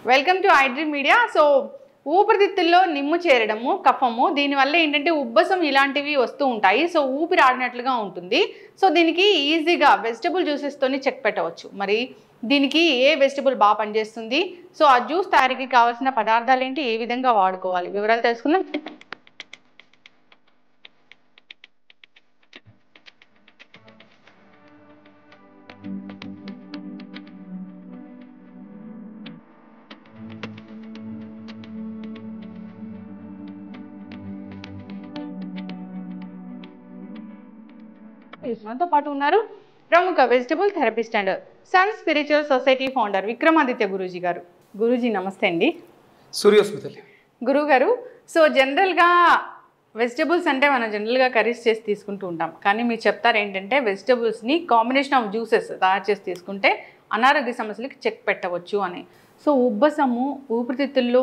Welcome to iDream media. So ఊపిరితిత్తుల్లో నిమ్ము చేరడము, కఫము, దీనివల్ల ఏంటంటే ఉబ్బసం ఇలాంటివి వస్తూ ఉంటాయి. సో ఊపిరి ఆడినట్లుగా ఉంటుంది. సో దీనికి ఈజీగా వెజిటబుల్ జ్యూసెస్తోని చెక్ పెట్టవచ్చు. మరి దీనికి ఏ వెజిటబుల్ బాగా పనిచేస్తుంది, సో ఆ జ్యూస్ తయారీకి కావాల్సిన పదార్థాలు ఏంటి, ఏ విధంగా వాడుకోవాలి, వివరాలు తెలుసుకుందాం. మనతో పాటు ఉన్నారు ప్రముఖ vegetable therapist and sun spiritual society founder Vikramaditya Guruji గారు. గురూజీ నమస్తే అండి. సూర్యోస్మితలి గురువు గారు, సో జనరల్గా వెజిటబుల్స్ అంటే మనం జనరల్గా కర్రీస్ చేసి తీసుకుంటూ ఉంటాం, కానీ మీరు చెప్తారు ఏంటంటే వెజిటబుల్స్ని కాంబినేషన్ ఆఫ్ జ్యూసెస్ తయారు చేసి తీసుకుంటే అనారోగ్య సమస్యలకి చెక్ పెట్టవచ్చు అని. సో ఉబ్బసము, ఊపిరితిత్తుల్లో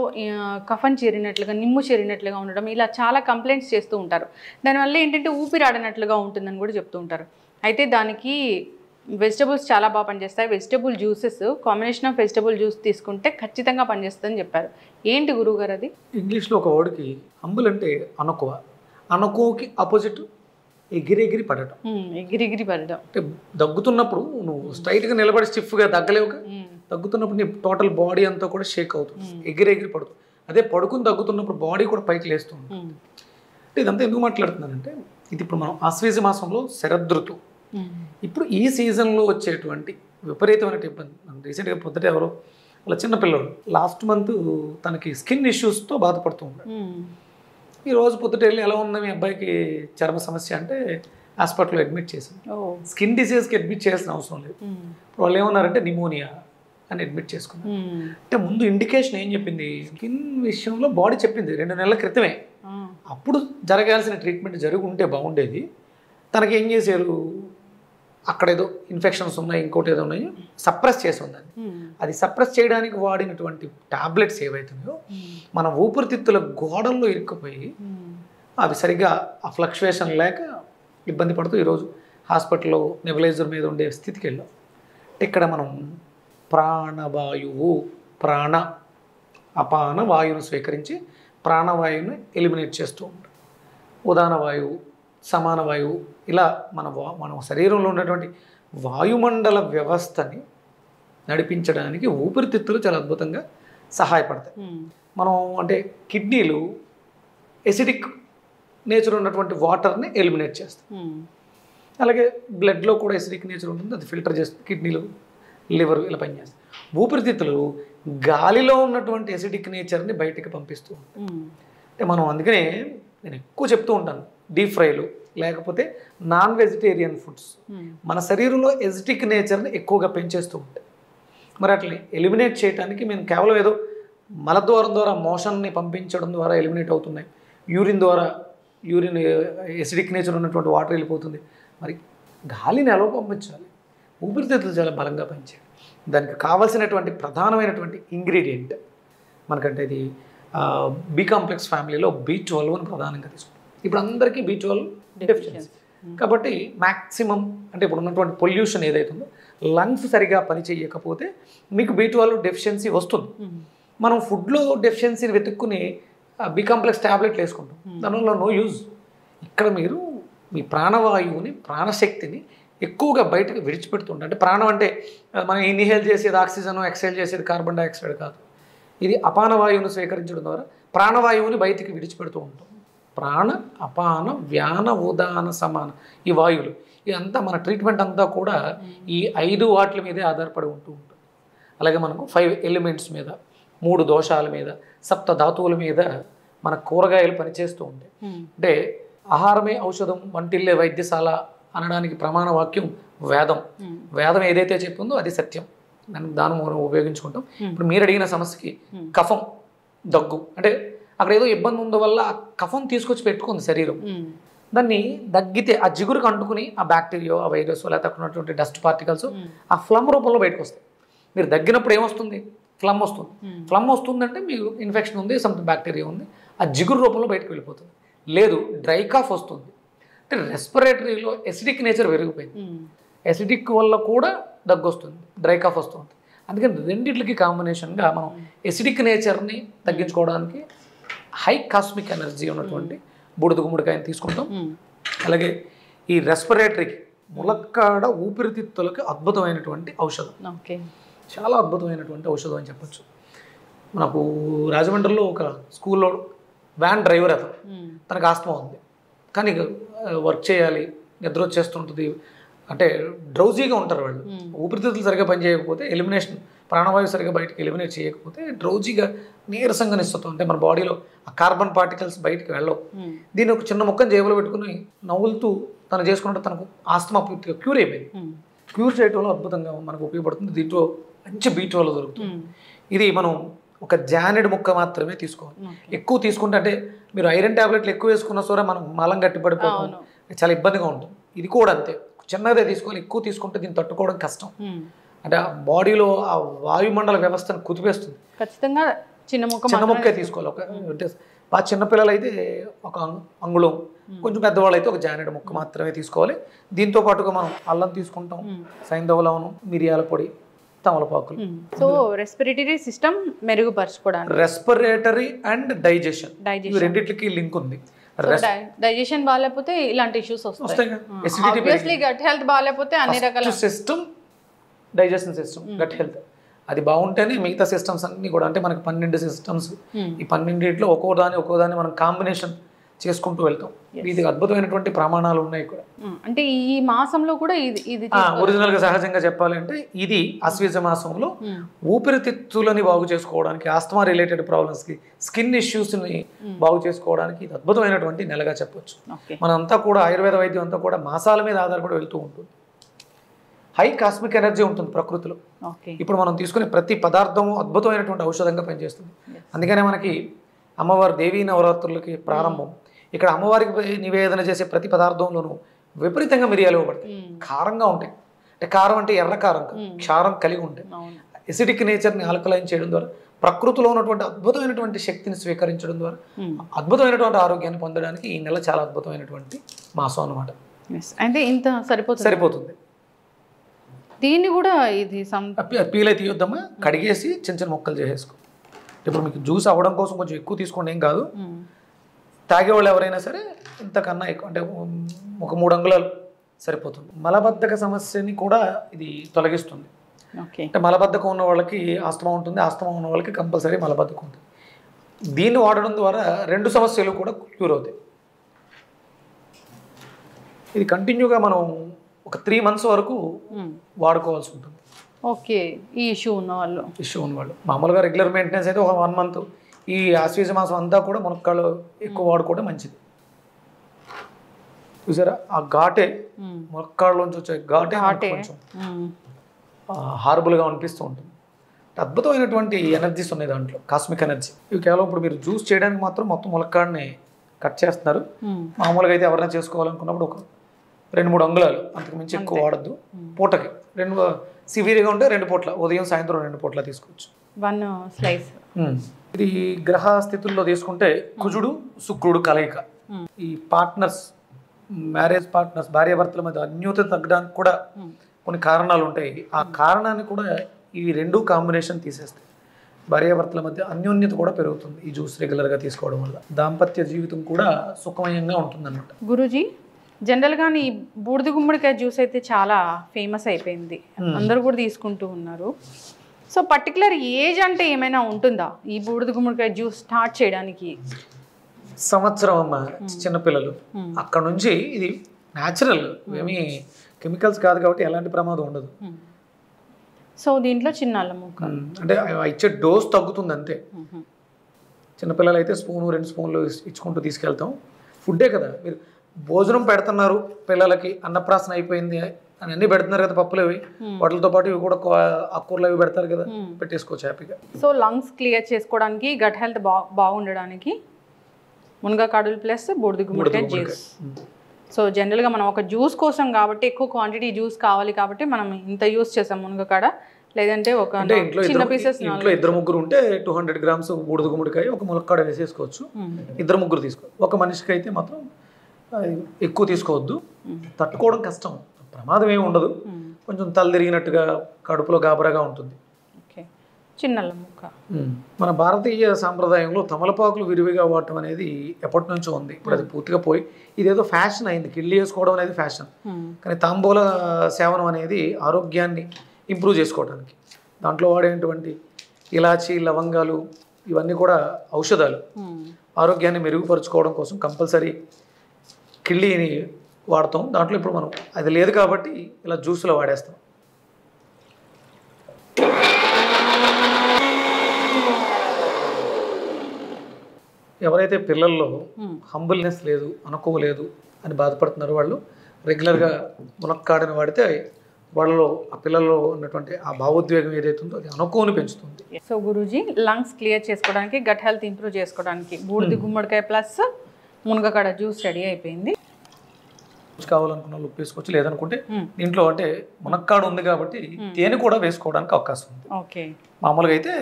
కఫం చేరినట్లుగా, నిమ్ము చేరినట్లుగా ఉండడం, ఇలా చాలా కంప్లైంట్స్ చేస్తూ ఉంటారు. దానివల్ల ఏంటంటే ఊపిరి ఆడినట్లుగా ఉంటుందని కూడా చెప్తూ ఉంటారు. అయితే దానికి వెజిటబుల్స్ చాలా బాగా పనిచేస్తాయి. Vegetable juices, combination of vegetable juice తీసుకుంటే ఖచ్చితంగా పనిచేస్తుందని చెప్పారు. ఏంటి గురువు గారు అది? ఇంగ్లీష్లో ఒక వర్డ్కి అంబుల్ అంటే అనకువ, అనకువకి ఆపోజిట్ ఎగిరెగిరి పడటం. ఎగిరిగిరి పడటం అంటే దగ్గుతున్నప్పుడు నువ్వు స్ట్రైట్గా నిలబడి స్టిఫ్గా దగ్గలేవుగా, దగ్గుతున్నప్పుడు నీ టోటల్ బాడీ అంతా కూడా షేక్ అవుతుంది, ఎగిరెగిరి పడుతుంది. అదే పడుకుని దగ్గుతున్నప్పుడు బాడీ కూడా పైకి లేస్తుంది. అంటే ఇదంతా ఎందుకు మాట్లాడుతున్నానంటే, ఇది ఇప్పుడు మనం ఆశ్వేజ మాసంలో శరదృతు, ఇప్పుడు ఈ సీజన్లో వచ్చేటువంటి విపరీతమైన ఇబ్బంది. రీసెంట్గా పొద్దుట ఎవరో అలా చిన్నపిల్లడు లాస్ట్ మంత్ తనకి స్కిన్ ఇష్యూస్తో బాధపడుతూ ఉంటాడు. ఈరోజు పొద్దుట వెళ్ళి ఎలా ఉంది మీ అబ్బాయికి చర్మ సమస్య అంటే హాస్పిటల్లో అడ్మిట్ చేశాను. స్కిన్ డిసీజ్కి అడ్మిట్ చేయాల్సిన అవసరం లేదు. వాళ్ళు ఏమన్నారంటే నిమోనియా అని అడ్మిట్ చేసుకున్నారు. అంటే ముందు ఇండికేషన్ ఏం చెప్పింది, స్కిన్ విషయంలో బాడీ చెప్పింది 2 నెలల క్రితమే. అప్పుడు జరగాల్సిన ట్రీట్మెంట్ జరిగి ఉంటే బాగుండేది. తనకి ఏం చేశారు, అక్కడ ఏదో ఇన్ఫెక్షన్స్ ఉన్నాయి, ఇంకోటి ఏదో ఉన్నాయి, సప్రెస్ చేసి ఉందని. అది సప్రెస్ చేయడానికి వాడినటువంటి టాబ్లెట్స్ ఏవైతున్నాయో మన ఊపిరితిత్తుల గోడల్లో ఇరుక్కుపోయి అవి సరిగ్గా ఆ ఫ్లక్చువేషన్ లేక ఇబ్బంది పడుతూ ఈరోజు హాస్పిటల్లో నెబులైజర్ మీద ఉండే స్థితికి వెళ్ళాం. ఇక్కడ మనం ప్రాణవాయువు, అపాన వాయువును స్వీకరించి ప్రాణవాయువుని ఎలిమినేట్ చేస్తూ ఉంటాం. ఉదాన వాయువు, సమాన వాయువు, ఇలా మన శరీరంలో ఉన్నటువంటి వాయుమండల వ్యవస్థని నడిపించడానికి ఊపిరితిత్తులు చాలా అద్భుతంగా సహాయపడతాయి. మనం అంటే కిడ్నీలు ఎసిడిక్ నేచర్ ఉన్నటువంటి వాటర్ని ఎలిమినేట్ చేస్తాయి. అలాగే బ్లడ్లో కూడా ఎసిడిక్ నేచర్ ఉంటుంది, అది ఫిల్టర్ చేస్తుంది. కిడ్నీలు, లివర్ ఇలా పనిచేస్తాయి. ఊపిరితిత్తులు గాలిలో ఉన్నటువంటి ఎసిడిక్ నేచర్ని బయటికి పంపిస్తూ ఉంటాయి. అంటే మనం అందుకనే నేను ఎక్కువ చెప్తూ ఉంటాను, డీప్ ఫ్రైలు లేకపోతే నాన్ వెజిటేరియన్ ఫుడ్స్ మన శరీరంలో ఎసిడిక్ నేచర్ని ఎక్కువగా పెంచేస్తూ ఉంటాయి. మరి అట్లా ఎలిమినేట్ చేయడానికి మేము కేవలం ఏదో మలద్వారం ద్వారా మోషన్ని పంపించడం ద్వారా ఎలిమినేట్ అవుతున్నాయి, యూరిన్ ఎసిడిక్ నేచర్ ఉన్నటువంటి వాటర్ వెళ్ళిపోతుంది. మరి గాలిని ఎలా పంపించాలి? ఊపిరితిత్తులు చాలా బలంగా పనిచేయాలి. దానికి కావాల్సినటువంటి ప్రధానమైనటువంటి ఇంగ్రీడియంట్ మనకంటే ఇది బి కాంప్లెక్స్ ఫ్యామిలీలో B12 అని ప్రధానంగా తీసుకుంటాం. ఇప్పుడు అందరికీ B12 డెఫిషియన్సీ. కాబట్టి మ్యాక్సిమం అంటే ఇప్పుడు ఉన్నటువంటి పొల్యూషన్ ఏదైతుందో లంగ్స్ సరిగా పనిచేయకపోతే మీకు B12 డెఫిషియన్సీ వస్తుంది. మనం ఫుడ్లో డెఫిషియన్సీని వెతుక్కుని బి కాంప్లెక్స్ ట్యాబ్లెట్లు వేసుకుంటాం, దానివల్ల నో యూజ్. ఇక్కడ మీరు మీ ప్రాణవాయువుని, ప్రాణశక్తిని ఎక్కువగా బయటకు విడిచిపెడుతుంటారు. అంటే ప్రాణం అంటే మనం ఇన్హేల్ చేసేది ఆక్సిజన్, ఎక్సైల్ చేసేది కార్బన్ డైఆక్సైడ్ కాదు. ఇది అపాన వాయువును స్వీకరించడం ద్వారా ప్రాణవాయువుని బయటికి విడిచిపెడుతూ ఉంటాం. ప్రాణ, అపాన, వ్యాన, ఉదాన, సమాన ఈ వాయువులు ఇదంతా మన ట్రీట్మెంట్ అంతా కూడా ఈ 5 వాట్ల మీదే ఆధారపడి ఉంటూ ఉంటుంది. అలాగే మనకు 5 ఎలిమెంట్స్ మీద, 3 దోషాల మీద, 7 ధాతువుల మీద మన కూరగాయలు పనిచేస్తూ ఉంటాయి. అంటే ఆహారమే ఔషధం, వంటిల్లే వైద్యశాల అనడానికి ప్రమాణ వాక్యం వేదం. వేదం ఏదైతే చెప్పిందో అది సత్యం, దాన్ని మనం ఉపయోగించుకుంటాం. ఇప్పుడు మీరు అడిగిన సమస్యకి కఫం, దగ్గు అంటే అక్కడ ఏదో ఇబ్బంది ఉందో వల్ల ఆ కఫం తీసుకొచ్చి పెట్టుకుంది శరీరం. దాన్ని దగ్గితే ఆ జిగురుకు అంటుకుని ఆ బ్యాక్టీరియా, ఆ వైరస్, లేకపోతే అక్కడ ఉన్నటువంటి డస్ట్ పార్టికల్స్ ఆ ఫ్లమ్ రూపంలో బయటకు వస్తాయి. మీరు దగ్గినప్పుడు ఏమొస్తుంది? ఫ్లమ్ వస్తుంది. ఫ్లమ్ వస్తుందంటే మీకు ఇన్ఫెక్షన్ ఉంది, సంథింగ్ బ్యాక్టీరియా ఉంది, ఆ జిగురు రూపంలో బయటకు వెళ్ళిపోతుంది. లేదు డ్రై కాఫ్ వస్తుంది. అంటే రెస్పిరేటరీలో ఎసిడిక్ నేచర్ పెరిగిపోయింది. ఎసిడిక్ వల్ల కూడా దగ్గు వస్తుంది, డ్రై కాఫ్ వస్తుంది. అందుకని రెండిట్లకి కాంబినేషన్గా మనం ఎసిడిక్ నేచర్ని తగ్గించుకోవడానికి హై కాస్మిక్ ఎనర్జీ ఉన్నటువంటి బూడిద గుమ్మడికాయని తీసుకుంటాం. అలాగే ఈ రెస్పిరేటరీకి ములక్కాడ ఊపిరితిత్తులకి అద్భుతమైనటువంటి ఔషధం, చాలా అద్భుతమైనటువంటి ఔషధం అని చెప్పచ్చు. నాకు రాజమండ్రిలో ఒక స్కూల్లో వ్యాన్ డ్రైవర్ అతను, తనకు ఆస్తమా ఉంది, కానీ వర్క్ చేయాలి, నిద్ర వచ్చేస్తుంటుంది, అంటే డ్రౌజీగా ఉంటారు వాళ్ళు. ఊపిరితిత్తులు సరిగ్గా పనిచేయకపోతే ఎలిమినేషన్, ప్రాణవాయువు సరిగ్గా బయటకు ఎలిమినేట్ చేయకపోతే డ్రౌజీగా నీరసంగా నిస్తుంది. అంటే మన బాడీలో ఆ కార్బన్ పార్టికల్స్ బయటకు వెళ్ళవు. దీన్ని ఒక చిన్న ముక్కను జేబులో పెట్టుకుని నవ్వులుతూ తను చేసుకుంటే తనకు ఆస్తమా పూర్తిగా క్యూర్ అయిపోయింది. క్యూర్ చేయడంలో అద్భుతంగా మనకు ఉపయోగపడుతుంది. దీంట్లో మంచి B12 దొరుకుతుంది. ఇది మనం ఒక జానెడ్ ముక్క మాత్రమే తీసుకోవాలి. ఎక్కువ తీసుకుంటే అంటే మీరు ఐరన్ ట్యాబ్లెట్లు ఎక్కువ వేసుకున్న సరే మనం మలం గట్టి పడిపోతాం, చాలా ఇబ్బందిగా ఉంటుంది. ఇది కూడా అంతే, చిన్నదే తీసుకోవాలి. ఎక్కువ తీసుకుంటే దీన్ని తట్టుకోవడం కష్టం. అంటే ఆ బాడీలో ఆ వాయుమండల వ్యవస్థను కుదిపేస్తుంది. ఖచ్చితంగా చిన్న ముక్కే తీసుకోవాలి. ఒక అంటే బాగా చిన్నపిల్లలు అయితే ఒక అంగుళం, కొంచెం పెద్దవాళ్ళు అయితే ఒక జానెడ్ ముక్క మాత్రమే తీసుకోవాలి. దీంతో పాటుగా మనం అల్లం తీసుకుంటాం, సైంధవ లవణం, మిరియాల పొడి, తమలపాకులు. సో రెస్పిరేటరీ సిస్టమ్ మెరుగుపరచుకోవడానికి రెస్పిరేటరీ అండ్ డైజెషన్ ఈ రెండిట్లకి లింక్ ఉంది. డైజెషన్ బాగాలేకపోతే ఇలాంటి ఇష్యూస్ వస్తాయి. ఆబ్వియస్లీ గట్ హెల్త్ బాగాలేకపోతే అన్ని రకాల system, digestion system, gut health అది బాగుంటేనే మిగతా సిస్టమ్స్ అన్ని కూడా, అంటే మనకి 12 సిస్టమ్స్, ఈ 12ట్లో ఒక్కోదాన్ని మనం కాంబినేషన్ చేసుకుంటూ వెళ్తాం. ఇది అద్భుతమైనటువంటి ప్రమాణాలు ఉన్నాయి కూడా. అంటే ఈ మాసంలో కూడా ఇది ఒరిజినల్ గా సహజంగా చెప్పాలంటే ఇది ఆశ్వీజ మాసంలో ఊపిరితిత్తులని బాగు చేసుకోవడానికి, ఆస్తమా రిలేటెడ్ ప్రాబ్లమ్స్ కి, స్కిన్ ఇష్యూస్ ని బాగు చేసుకోవడానికి ఇది అద్భుతమైనటువంటి నెలగా చెప్పొచ్చు. మనంతా కూడా ఆయుర్వేద వైద్యం అంతా కూడా మాసాల మీద ఆధారపడి వెళ్తూ ఉంటుంది. హై కాస్మిక్ ఎనర్జీ ఉంటుంది ప్రకృతిలో. ఇప్పుడు మనం తీసుకునే ప్రతి పదార్థము అద్భుతమైనటువంటి ఔషధంగా పనిచేస్తుంది. అందుకనే మనకి అమ్మవారి దేవీ నవరాత్రులకి ప్రారంభం, ఇక్కడ అమ్మవారికి నివేదన చేసే ప్రతి పదార్థంలోనూ విపరీతంగా మిరియాలు ఇవ్వబడతాయి. కారంగా ఉంటాయి. అంటే కారం అంటే ఎర్ర కారం, క్షారం కలిగి ఉంటాయి. ఎసిడిక్ నేచర్ని ఆల్కలైన్ చేయడం ద్వారా, ప్రకృతిలో ఉన్నటువంటి అద్భుతమైనటువంటి శక్తిని స్వీకరించడం ద్వారా అద్భుతమైనటువంటి ఆరోగ్యాన్ని పొందడానికి ఈ నెల చాలా అద్భుతమైనటువంటి మాసం అన్నమాట. అంటే ఇంత సరిపోతుంది. దీన్ని కూడా ఇది పీల్ అయితే తీయొద్దామా, కడిగేసి చిన్న చిన్న ముక్కలు చేసేసుకో. ఇప్పుడు మీకు జ్యూస్ అవ్వడం కోసం కొంచెం ఎక్కువ తీసుకోండి, ఏం కాదు. తాగేవాళ్ళు ఎవరైనా సరే ఇంతకన్నా ఎక్కువ, అంటే ఒక 3 అంగుళాలు సరిపోతుంది. మలబద్ధక సమస్యని కూడా ఇది తొలగిస్తుంది. అంటే మలబద్ధకం ఉన్న వాళ్ళకి ఆస్తమా ఉంటుంది, ఆస్తమా ఉన్న వాళ్ళకి కంపల్సరీ మలబద్ధకం ఉంటుంది. దీన్ని వాడడం ద్వారా 2 సమస్యలు కూడా క్యూర్ అవుతాయి. ఇది కంటిన్యూగా మనం ఒక 3 months వరకు వాడుకోవాల్సి ఉంటుంది. ఓకే, ఈ ఇష్యూ ఉన్నవాళ్ళు మామూలుగా రెగ్యులర్ మెయింటెనెన్స్ అయితే ఒక 1 month. ఈ ఆశ్వీజ మాసం అంతా కూడా మునక్కాళ్ళు ఎక్కువ వాడుకోవడం మంచిది. చూసారా ఆ ఘాటే, మునక్కాళ్ళలోంచి వచ్చే ఘాటే కొంచెం హార్బుల్గా అనిపిస్తూ ఉంటుంది. అద్భుతమైనటువంటి ఎనర్జీస్ ఉన్నాయి దాంట్లో, కాస్మిక్ ఎనర్జీ. ఇవి కేవలం ఇప్పుడు మీరు జ్యూస్ చేయడానికి మాత్రం మొత్తం ములక్కాడిని కట్ చేస్తున్నారు. మామూలుగా అయితే ఎవరైనా చేసుకోవాలనుకున్నప్పుడు ఒక 2-3 అంగుళాలు, అంతకు మించి ఎక్కువ వాడద్దు. పూటకి 2 సివియర్గా ఉంటే 2 పూట్ల, ఉదయం సాయంత్రం 2 పూట్ల తీసుకోవచ్చు. 1 slice. ఇది గ్రహ స్థితుల్లో తీసుకుంటే కుజుడు శుక్రుడు కలయిక. ఈ పార్ట్నర్స్, మ్యారేజ్ పార్ట్నర్స్, భార్యాభర్తల మధ్య అన్యోన్యత తగ్గడానికి కూడా కొన్ని కారణాలు ఉంటాయి. ఆ కారణాన్ని కూడా ఈ 2 కాంబినేషన్ తీసేస్తాయి. భార్యాభర్తల మధ్య అన్యోన్యత కూడా పెరుగుతుంది ఈ జ్యూస్ రెగ్యులర్గా తీసుకోవడం వల్ల. దాంపత్య జీవితం కూడా సుఖమయంగా ఉంటుంది అన్నమాట. గురూజీ, జనరల్గా ఈ బూడిద గుమ్మడికాయ జ్యూస్ అయితే చాలా ఫేమస్ అయిపోయింది, అందరూ కూడా తీసుకుంటూ ఉన్నారు. సో పర్టికులర్ ఏజ్ అంటే ఏమైనా ఉంటుందా ఈ బూడిద గుమ్మడికాయ జ్యూస్ స్టార్ట్ చేయడానికి? సంవత్సరం అమ్మ, చిన్నపిల్లలు అక్కడ నుంచి. ఇది న్యాచురల్, ఏమీ కెమికల్స్ కాదు కాబట్టి ఎలాంటి ప్రమాదం ఉండదు. సో దీంట్లో చిన్న అల్లం ముక్క, అంటే ఇచ్చే డోస్ తగ్గుతుంది అంతే. చిన్నపిల్లలు అయితే 1-2 స్పూన్లు ఇచ్చుకుంటూ తీసుకెళ్తాం. ఫుడ్డే కదా, మీరు భోజనం పెడుతున్నారు పిల్లలకి, అన్నప్రాసన అయిపోయింది అని అన్ని పెడుతున్నారు కదా, పప్పులు అవి, వాటితో పాటు ఇవి కూడా ఆకుకూరలు అవి పెడతారు కదా, పెట్టేసుకోవచ్చు హ్యాపీగా. సో లంగ్స్ క్లియర్ చేసుకోవడానికి, గట్ హెల్త్ బాగుండడానికి మునగకాడులు ప్లస్ బూడిద గుమ్మడికాయ జ్యూస్. సో జనరల్గా మనం ఒక జ్యూస్ కోసం కాబట్టి, ఎక్కువ క్వాంటిటీ జ్యూస్ కావాలి కాబట్టి మనం ఇంత యూస్ చేసాం మునగకాడ. లేదంటే ఒక చిన్న పీసెస్, ఇంట్లో 2-3 ఉంటే 200 grams బూడిద గుమ్మడికాయ, ఒక మునక్కాడ వేసేసుకోవచ్చు. 2-3 తీసుకోవచ్చు. ఒక మనిషికి అయితే మాత్రం ఎక్కువ తీసుకోవద్దు, తట్టుకోవడం కష్టం, ప్రమాదం ఏమి ఉండదు, కొంచెం తల తిరిగినట్టుగా కడుపులో గాబరాగా ఉంటుంది. ఓకే, చిన్న అల్లం ముక్క. మన భారతీయ సాంప్రదాయంలో తమలపాకులు విరివిగా వాడటం అనేది ఎప్పటి నుంచో ఉంది. ఇప్పుడు అది పూర్తిగా పోయి ఇదేదో ఫ్యాషన్ అయింది, కిళ్ళి వేసుకోవడం అనేది ఫ్యాషన్. కానీ తాంబూల సేవనం అనేది ఆరోగ్యాన్ని ఇంప్రూవ్ చేసుకోవడానికి, దాంట్లో వాడేటువంటి ఇలాచీ, లవంగాలు ఇవన్నీ కూడా ఔషధాలు, ఆరోగ్యాన్ని మెరుగుపరుచుకోవడం కోసం కంపల్సరీ కిళ్ళిని వాడతాం. దాంట్లో ఇప్పుడు మనం అది లేదు కాబట్టి ఇలా జ్యూస్లో వాడేస్తాం. ఎవరైతే పిల్లల్లో హంబుల్నెస్ లేదు, అనుకోలేదు అని బాధపడుతున్నారో వాళ్ళు రెగ్యులర్గా మునక్కాడని వాడితే వాళ్ళలో ఆ పిల్లల్లో ఉన్నటువంటి ఆ భావోద్వేగం ఏదైతే ఉందో అది అనుకోని పెంచుతుంది. సో గురూజీ, లంగ్స్ క్లియర్ చేసుకోవడానికి, గట్ హెల్త్ ఇంప్రూవ్ చేసుకోవడానికి బూడిద గుమ్మడికాయ ప్లస్ మునగకాడ జ్యూస్ రెడీ అయిపోయింది. కావాలనుకున్న వాళ్ళు ఉప్పు వేసుకోవచ్చు, లేదనుకుంటే ఇంట్లో అంటే మునక్కాడ ఉంది కాబట్టి తేనె కూడా వేసుకోవడానికి అవకాశం ఉంది. ఓకే, మామూలుగా అయితే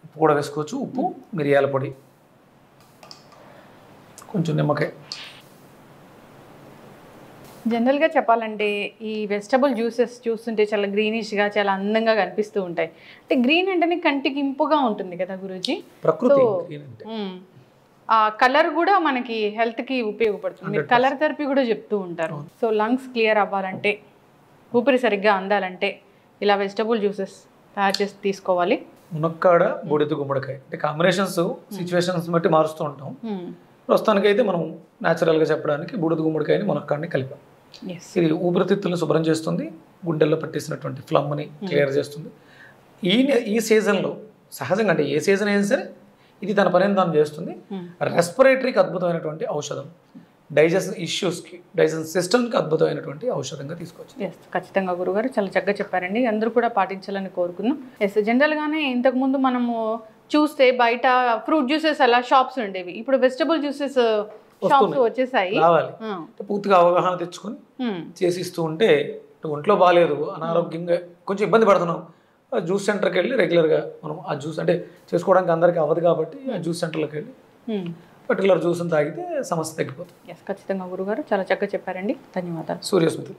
ఉప్పు కూడా వేసుకోవచ్చు, ఉప్పు, మిరియాల పొడి, కొంచెం నిమ్మకాయ. జనరల్గా చెప్పాలంటే ఈ వెజిటబుల్ జ్యూసెస్ చూస్తుంటే చాలా గ్రీనిష్గా, చాలా అందంగా కనిపిస్తూ ఉంటాయి. అంటే గ్రీన్ అంటేనే కంటికి ఇంపుగా ఉంటుంది కదా గురూజీ. ప్రకృతి ఆ కలర్ కూడా మనకి హెల్త్కి ఉపయోగపడుతుంది. కలర్ థెరపీ కూడా చెప్తూ ఉంటారు. సో లంగ్స్ క్లియర్ అవ్వాలంటే, ఊపిరి సరిగ్గా అందాలంటే ఇలా వెజిటబుల్ జ్యూసెస్ తయారు చేసి తీసుకోవాలి. మునక్కాడ, బూడిద గుమ్మడికాయ అంటే కాంబినేషన్స్ సిచ్యువేషన్స్ బట్టి మారుస్తూ ఉంటాం. ప్రస్తుతానికైతే మనం న్యాచురల్గా చెప్పడానికి బూడిద గుమ్మడికాయని, మునక్కాడని కలిపాం. ఇది ఊపిరితిత్తులను శుభ్రం చేస్తుంది, గుండెల్లో పట్టేసినటువంటి ఫ్లమ్ని క్లియర్ చేస్తుంది. ఈ సీజన్లో సహజంగా అంటే ఏ సీజన్ అయినా సరే ఇది తన పనిని తాను చేస్తుంది. రెస్పిరేటరీకి అద్భుతమైనటువంటి ఔషధం, డైజెషన్ ఇష్యూస్కి, డైజెషన్ సిస్టమ్కి అద్భుతమైనటువంటి ఔషధంగా తీసుకోవచ్చు. ఖచ్చితంగా గురుగారు చాలా చక్కగా చెప్పారండి. అందరూ కూడా పాటించాలని కోరుకున్నాం. జనరల్గానే ఇంతకుముందు మనము చూస్తే బయట ఫ్రూట్ జ్యూసెస్ అలా షాప్స్ ఉండేవి, ఇప్పుడు వెజిటబుల్ జ్యూసెస్ షాప్స్ వచ్చేసాయి. రావాలి, పూర్తిగా అవగాహన తెచ్చుకొని చేసిస్తూ ఉంటే ఒంట్లో బాగాలేదు, అనారోగ్యంగా కొంచెం ఇబ్బంది పడుతున్నాం, జ్యూస్ సెంటర్కి వెళ్ళి రెగ్యులర్గా మనం ఆ జ్యూస్ అంటే చేసుకోవడానికి అందరికీ అవ్వదు కాబట్టి ఆ జ్యూస్ సెంటర్లోకి వెళ్ళి పర్టికులర్ జ్యూస్ని తాగితే సమస్య తగ్గిపోతుంది. ఖచ్చితంగా గురుగారు చాలా చక్కగా చెప్పారండి. ధన్యవాదాలు. సూర్యస్మృతి.